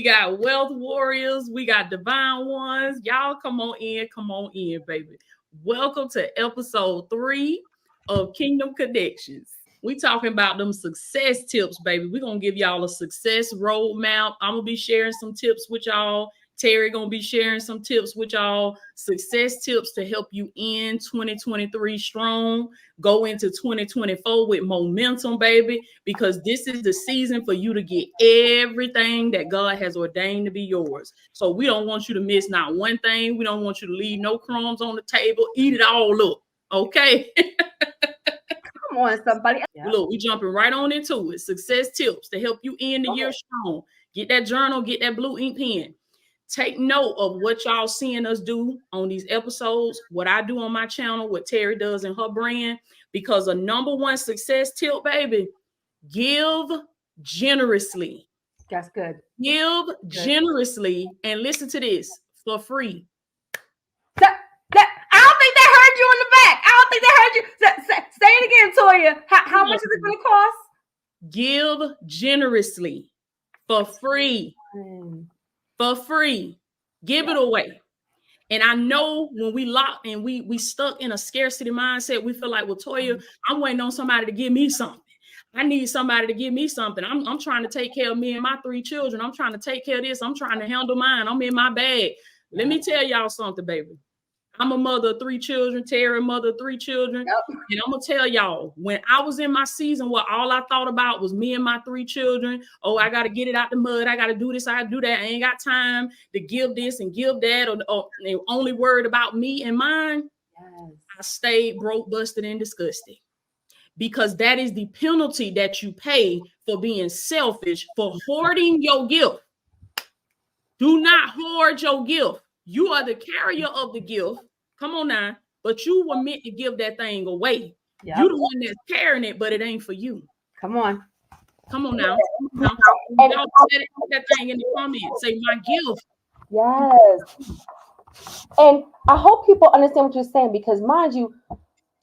We got wealth warriors. We got divine ones. Y'all come on in, baby. Welcome to episode 3 of Kingdom Connections. We talking about them success tips, baby. We're going to give y'all a success roadmap. I'm going to be sharing some tips with y'all. Terry going to be sharing some tips with y'all. Success tips to help you end 2023 strong. Go into 2024 with momentum, baby, because this is the season for you to get everything that God has ordained to be yours. So we don't want you to miss not one thing. We don't want you to leave no crumbs on the table. Eat it all up, okay? Come on, somebody. Look, we jumping right on into it. Success tips to help you end the year strong. Get that journal, get that blue ink pen. Take note of what y'all seeing us do on these episodes, what I do on my channel, what Terry does in her brand, because a number one success tip, baby, give generously. That's good. Give generously and listen to this for free. I don't think they heard you in the back. I don't think they heard you. Say it again, Toya. How much is it going to cost? Give generously for free. For free. Give it away. And I know when we lock and we stuck in a scarcity mindset, we feel like, well, Toya, I'm waiting on somebody to give me something. I need somebody to give me something. I'm trying to take care of me and my 3 children. I'm trying to take care of this. I'm trying to handle mine. I'm in my bag. Let me tell y'all something, baby. I'm a mother of 3 children. Terry, mother of 3 children. Yep. And I'm going to tell y'all, when I was in my season where all I thought about was me and my 3 children. Oh, I got to get it out the mud. I got to do this. I got to do that. I ain't got time to give this and give that. Or only worried about me and mine. Yes. I stayed broke, busted, and disgusted. Because that is the penalty that you pay for being selfish, for hoarding your gift. Do not hoard your gift. You are the carrier of the gift. Come on now. But you were meant to give that thing away. Yep. You the one that's carrying it, but it ain't for you. Come on. Come on now. Y'all put that thing in the comments. Say my gift. Yes. And I hope people understand what you're saying, because mind you,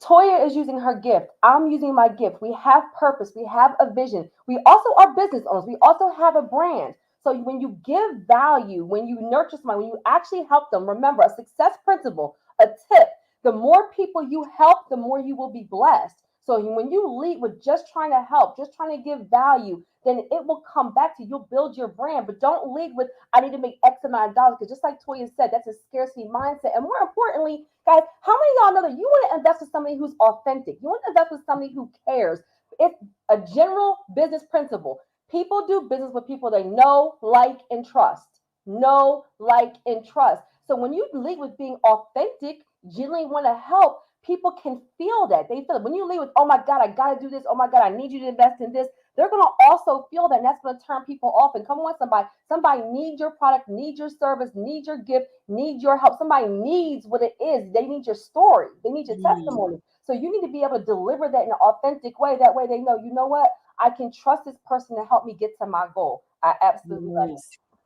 Toya is using her gift. I'm using my gift. We have purpose. We have a vision. We also are business owners. We also have a brand. So when you give value, when you nurture somebody, when you actually help them, remember a success principle, a tip, the more people you help, the more you will be blessed. So when you lead with just trying to help, just trying to give value, then it will come back to you. You'll build your brand, but don't lead with, I need to make X amount of dollars, because just like Toya said, that's a scarcity mindset. And more importantly, guys, how many of y'all know that you want to invest with somebody who's authentic? You want to invest with somebody who cares. It's a general business principle. People do business with people they know, like, and trust. Know, like, and trust. So when you lead with being authentic, genuinely want to help, people can feel that. They feel it. When you lead with, oh my God, I got to do this. Oh my God, I need you to invest in this. They're going to also feel that, and that's going to turn people off. And come on, somebody needs your product, needs your service, needs your gift, needs your help. Somebody needs what it is. They need your story. They need your testimony. So you need to be able to deliver that in an authentic way. That way they know, you know what? I can trust this person to help me get to my goal. I absolutely love it.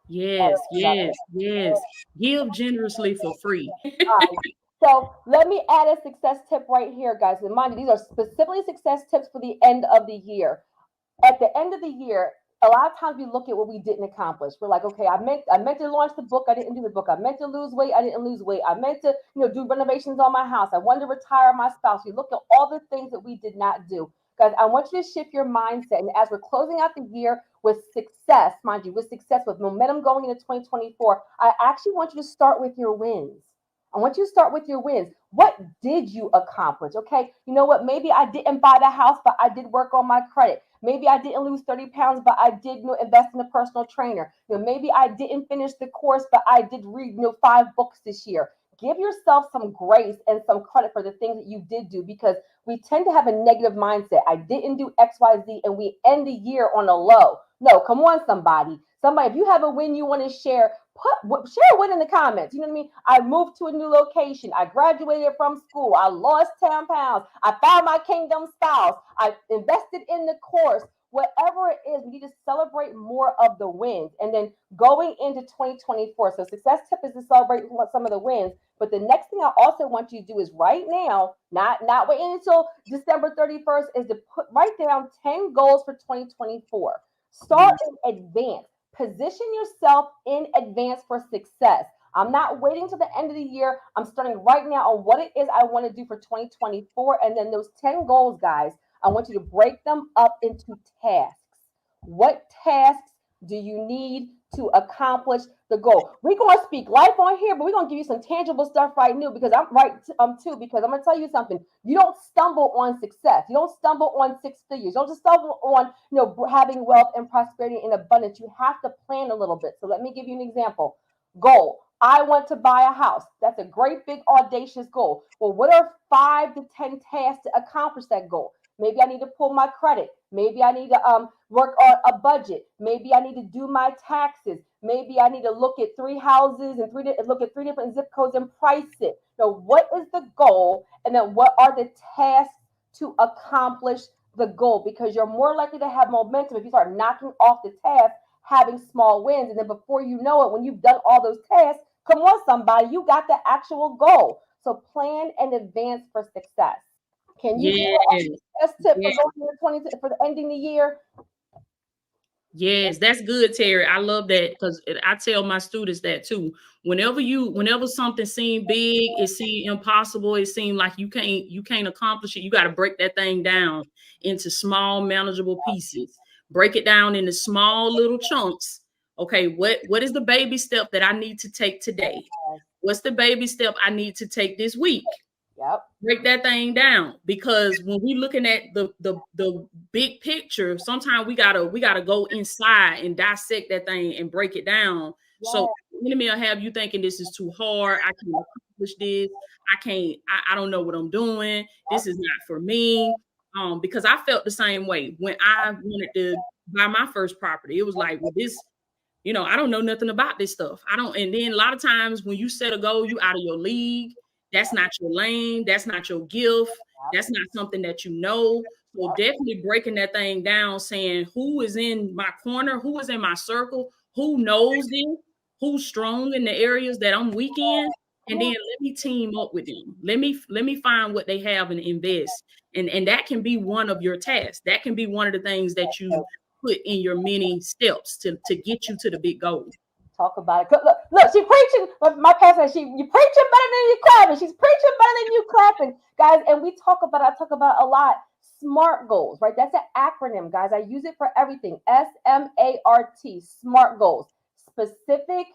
Yes. Give generously for free. So let me add a success tip right here, guys. And mind you, these are specifically success tips for the end of the year. At the end of the year, a lot of times we look at what we didn't accomplish. We're like, okay, I meant to launch the book. I didn't do the book. I meant to lose weight. I didn't lose weight. I meant to, do renovations on my house. I wanted to retire my spouse. We look at all the things that we did not do. Guys, I want you to shift your mindset. And as we're closing out the year with success, mind you, with momentum going into 2024, I actually want you to start with your wins. I want you to start with your wins. What did you accomplish? Okay. You know what? Maybe I didn't buy the house, but I did work on my credit. Maybe I didn't lose 30 pounds, but I did invest in a personal trainer. Maybe I didn't finish the course, but I did read 5 books this year. Give yourself some grace and some credit for the things that you did do, because we tend to have a negative mindset. I didn't do X, Y, Z, and we end the year on a low. No, come on, somebody. If you have a win you want to share, share a win in the comments. You know what I mean? I moved to a new location. I graduated from school. I lost 10 pounds. I found my kingdom spouse. I invested in the course. Whatever it is, we need to celebrate more of the wins. And then going into 2024. So success tip is to celebrate some of the wins. But the next thing I also want you to do is right now, not waiting until December 31st, is to write down 10 goals for 2024. Start in advance. Position yourself in advance for success. I'm not waiting till the end of the year. I'm starting right now on what it is I want to do for 2024. And then those 10 goals, guys, I want you to break them up into tasks. What tasks do you need to accomplish the goal? We're going to speak life on here, but we're going to give you some tangible stuff right now, because I'm because I'm going to tell you something. You don't stumble on success. You don't stumble on six figures. You don't just stumble on, having wealth and prosperity and abundance. You have to plan a little bit. So let me give you an example. Goal. I want to buy a house. That's a great big audacious goal. Well, what are 5 to 10 tasks to accomplish that goal? Maybe I need to pull my credit. Maybe I need to work on a budget. Maybe I need to do my taxes. Maybe I need to look at 3 houses and look at 3 different zip codes and price it. So what is the goal? And then what are the tasks to accomplish the goal? Because you're more likely to have momentum if you start knocking off the task, having small wins. And then before you know it, when you've done all those tasks, come on, somebody, you got the actual goal. So plan in advance for success. Can you give a tip for the ending the year? Yes, that's good, Terry. I love that, because I tell my students that too. Whenever something seems big, it seems impossible, it seems like you can't accomplish it. You got to break that thing down into small, manageable pieces. Break it down into small little chunks. Okay, what is the baby step that I need to take today? What's the baby step I need to take this week? Yep. Break that thing down, because when we're looking at the big picture, sometimes we gotta go inside and dissect that thing and break it down. Yes. So the enemy will have you thinking this is too hard. I can't accomplish this. I don't know what I'm doing. This is not for me. Because I felt the same way when I wanted to buy my first property. It was like, well, this, I don't know nothing about this stuff. And then a lot of times when you set a goal, you out of your league. That's not your lane. That's not your gift. That's not something that you know. So definitely breaking that thing down, saying who is in my corner, who is in my circle, who knows this, who's strong in the areas that I'm weak in, and then let me team up with them. Let me find what they have and invest. And that can be one of your tasks. That can be one of the things that you put in your many steps to get you to the big goal. Talk about it. Look, she preaching. My pastor said, you preaching better than you clapping. She's preaching better than you clapping, guys. And I talk about a lot. SMART goals, right? That's an acronym, guys. I use it for everything. SMART, SMART goals. Specific,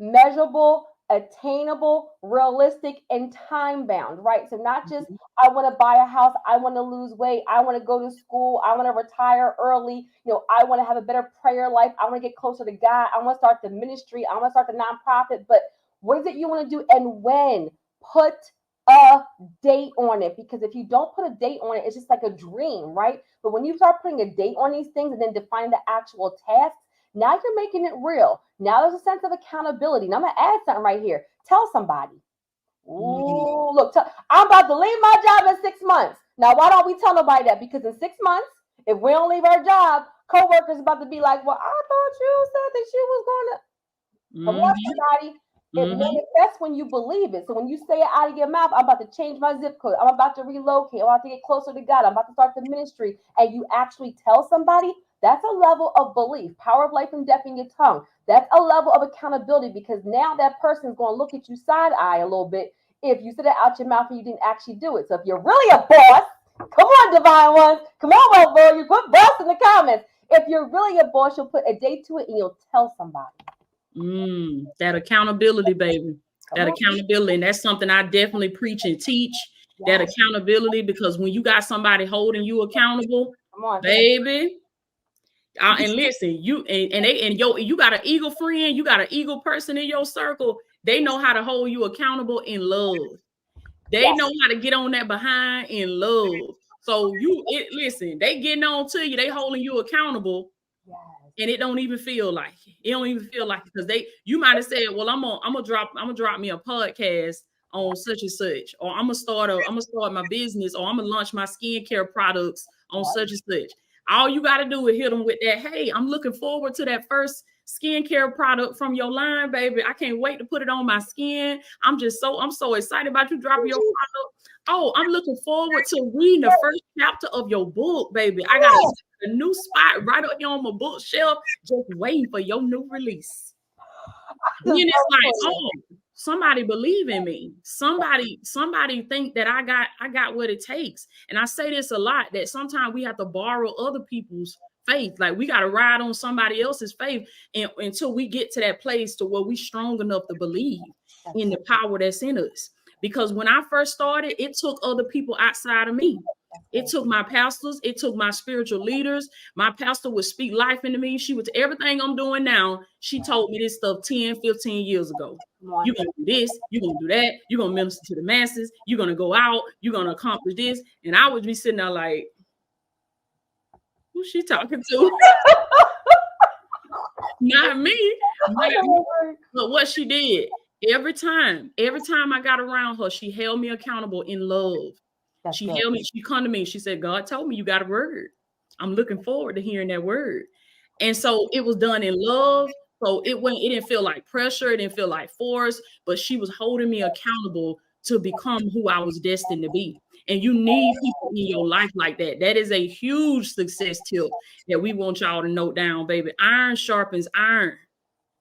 measurable, attainable, realistic, and time bound, right? So not just I want to buy a house, I want to lose weight, I want to go to school, I want to retire early, I want to have a better prayer life, I want to get closer to God, I want to start the ministry, I want to start the nonprofit. But what is it you want to do, and when? Put a date on it, because if you don't put a date on it, it's just like a dream, right? But when you start putting a date on these things and then defining the actual tasks, now you're making it real. Now there's a sense of accountability. Now I'm going to add something right here. Tell somebody. Ooh, look, I'm about to leave my job in 6 months. Now, why don't we tell nobody that? Because in 6 months, if we don't leave our job, co-workers about to be like, well, I thought you said that she was going to. Come on, somebody. It manifests when you believe it. So when you say it out of your mouth, I'm about to change my zip code, I'm about to relocate, I'm about to get closer to God, I'm about to start the ministry, and you actually tell somebody, that's a level of belief. Power of life and death in your tongue. That's a level of accountability, because now that person's going to look at you side eye a little bit if you said it out your mouth and you didn't actually do it. So if you're really a boss, come on, divine ones, come on, bro, you put boss in the comments. If you're really a boss, you'll put a date to it and you'll tell somebody. That accountability, baby. That accountability. And that's something I definitely preach and teach. That accountability, because when you got somebody holding you accountable, come on, baby. And listen, you got an eagle friend, you got an eagle person in your circle. They know how to hold you accountable in love. They know how to get on that behind in love. So listen, they getting on to you, they holding you accountable. And it don't even feel like it. It don't even feel like it, because you might have said, well, I'm gonna drop me a podcast on such and such, or I'm gonna start my business, or I'm gonna launch my skincare products on such and such. All you got to do is hit them with that. Hey, I'm looking forward to that first skincare product from your line, baby. I can't wait to put it on my skin. I'm so excited about you dropping your product. Oh, I'm looking forward to reading the first chapter of your book, baby. I got a new spot right up here on my bookshelf, just waiting for your new release. Then it's like, oh, somebody believe in me. Somebody think that I got what it takes. And I say this a lot, that sometimes we have to borrow other people's faith. Like we got to ride on somebody else's faith until we get to that place to where we strong enough to believe in the power that's in us. Because when I first started, it took other people outside of me. It took my pastors. It took my spiritual leaders. My pastor would speak life into me. She would, everything I'm doing now, she told me this stuff 10, 15 years ago. You're going to do this. You're going to do that. You're going to minister to the masses. You're going to go out. You're going to accomplish this. And I would be sitting there like, who's she talking to? Not me. But what she did, every time I got around her, she held me accountable in love. She held me, she come to me, she said, God told me you got a word. I'm looking forward to hearing that word. And so it was done in love. So it didn't feel like pressure, it didn't feel like force, but she was holding me accountable to become who I was destined to be. And you need people in your life like that. That is a huge success tip that we want y'all to note down, baby. Iron sharpens iron.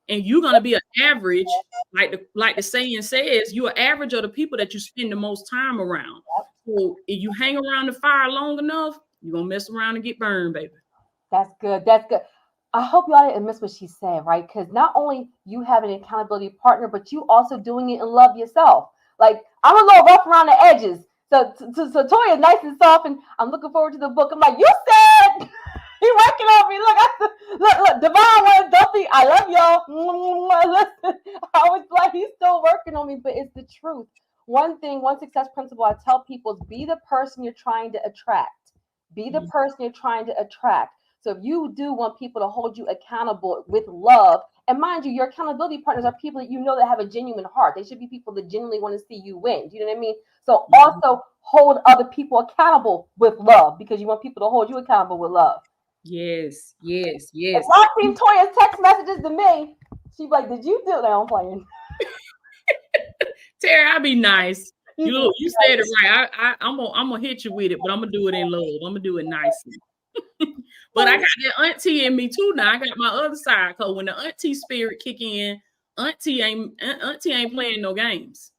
And you're going to be an average, like the saying says, you're an average of the people that you spend the most time around. So if you hang around the fire long enough, you're going to mess around and get burned, baby. That's good. That's good. I hope y'all didn't miss what she said, right? Because not only you have an accountability partner, but you also doing it in love yourself. Like, I'm a little rough around the edges. So Toya's nice and soft, and I'm looking forward to the book. I'm like, you said... He working on me. Look, Devon, Duffy, I love y'all. Listen, I was like, he's still working on me, but it's the truth. One success principle I tell people is be the person you're trying to attract. Be the person you're trying to attract. So if you do want people to hold you accountable with love, and mind you, your accountability partners are people that you know that have a genuine heart. They should be people that genuinely want to see you win. Do you know what I mean? So also hold other people accountable with love, because you want people to hold you accountable with love. Yes. If I see Toya's text messages to me, she's like, did you do that? I'm playing. Terry, I'll be nice. You said it right. I'm gonna hit you with it, but I'm gonna do it in love. I'm gonna do it nicely. But I got that auntie in me too now. I got my other side, because when the auntie spirit kick in, auntie ain't playing no games.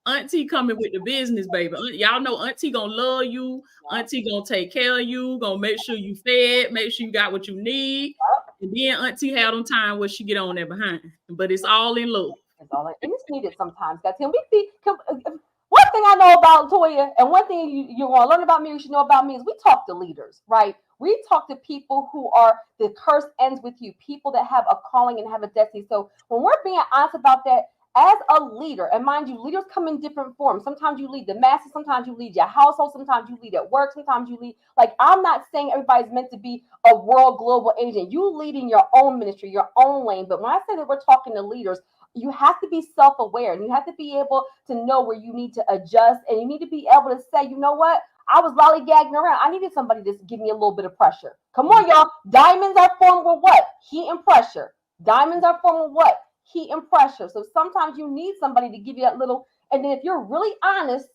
Auntie coming with the business, baby. Y'all know auntie gonna love you. Auntie gonna take care of you. Gonna make sure you fed. Make sure you got what you need. And then auntie had on time where she get on there behind. But it's all in love. It's all it's needed sometimes. That's him. One thing I know about Toya, and one thing you want to learn about me, you should know about me, is we talk to leaders, right? We talk to people who are the curse ends with you, people that have a calling and have a destiny. So when we're being honest about that, as a leader, and mind you, leaders come in different forms. Sometimes you lead the masses, sometimes you lead your household, sometimes you lead at work, sometimes you lead. Like, I'm not saying everybody's meant to be a world global agent. You lead in your own ministry, your own lane. But when I say that we're talking to leaders, you have to be self-aware, and you have to be able to know where you need to adjust, and you need to be able to say, you know what? I was lollygagging around. I needed somebody to give me a little bit of pressure. Come on, y'all. Diamonds are formed with what? Heat and pressure. Diamonds are formed with what? Heat and pressure. So sometimes you need somebody to give you that little, and then if you're really honest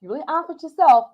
with yourself.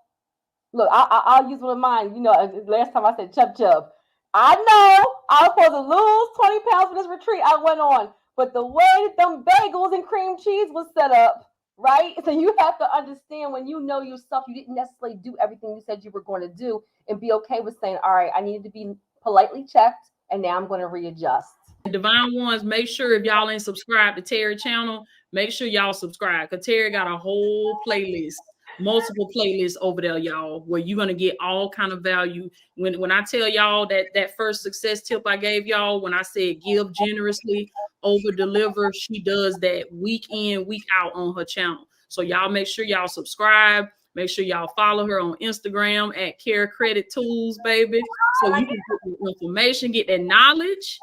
Look, I'll use one of mine. You know, last time I said chub. I know I was supposed to lose 20 pounds for this retreat I went on, but the way that them bagels and cream cheese was set up, right? So you have to understand, when you know yourself, you didn't necessarily do everything you said you were going to do, and be okay with saying, all right, I needed to be politely checked, and now I'm going to readjust. Divine Ones, make sure if y'all ain't subscribed to Terry channel, make sure y'all subscribe, because Terry got a whole playlist, multiple playlists over there, y'all, where you're going to get all kind of value. When I tell y'all that first success tip I gave y'all, when I said give generously, over deliver, she does that week in, week out on her channel. So y'all make sure y'all subscribe. Make sure y'all follow her on Instagram at Care Credit Tools, baby. So you can get the information, get that knowledge,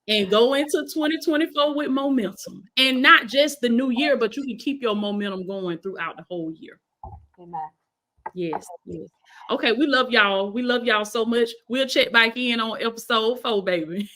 and go into 2024 with momentum. And not just the new year, but you can keep your momentum going throughout the whole year. Amen. Yes, yes. Okay, we love y'all. We love y'all so much. We'll check back in on episode 4, baby.